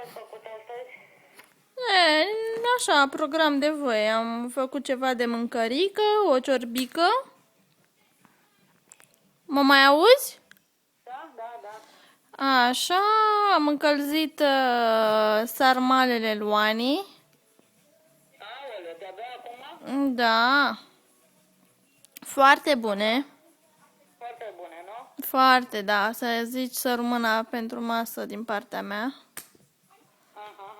ați făcut astăzi? E, așa, program de voie. Am făcut ceva de mâncărică, o ciorbică. Mă mai auzi? Da, da, da. Așa, am încălzit sarmalele Luanii. Aoleu, de-abia acum? Da. Foarte bune. Foarte bune, nu? Foarte, da. Să zici să rămână pentru masă din partea mea. Aha,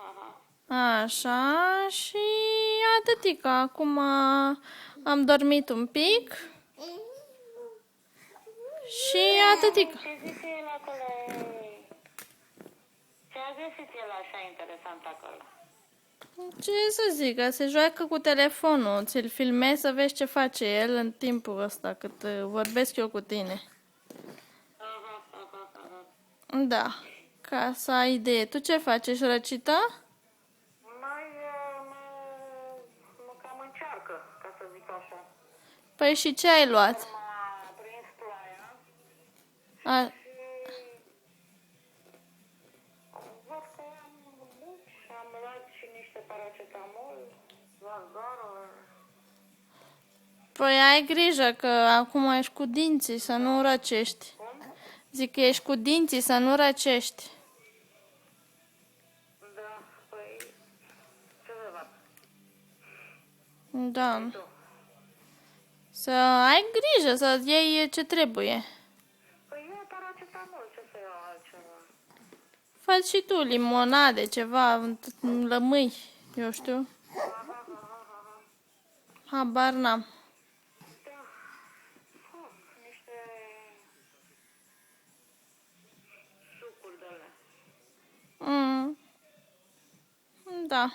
aha. Așa, și atâtic. Acum am dormit un pic. Și atâtic. Ce zice el acolo? Ce a găsit el așa interesant acolo? Ce să zic, că se joacă cu telefonul. Ți-l filmezi să vezi ce face el în timpul ăsta cât vorbesc eu cu tine. Aha, aha, aha. Da, ca să ai idee. Tu ce faci? Ești răcită? Mai mă cam încearcă, ca să zic așa. Păi și ce ai luat? M-a prins ploaia A, și văd că am băut și am luat și niște paracetamol, Vazarul. păi ai grijă că acum ești cu dinții, să nu răcești. Cum? Zic că ești cu dinții, să nu răcești. Da, păi, ce să fac? Da. Tu? Să ai grijă, să iei ce trebuie. Păi eu paracetamol, ce să iau altceva? Faci și tu limonade, ceva, lămâi, eu știu. Aha, aha, aha. Habar n-am. Da, fac niște sucuri de alea. Da.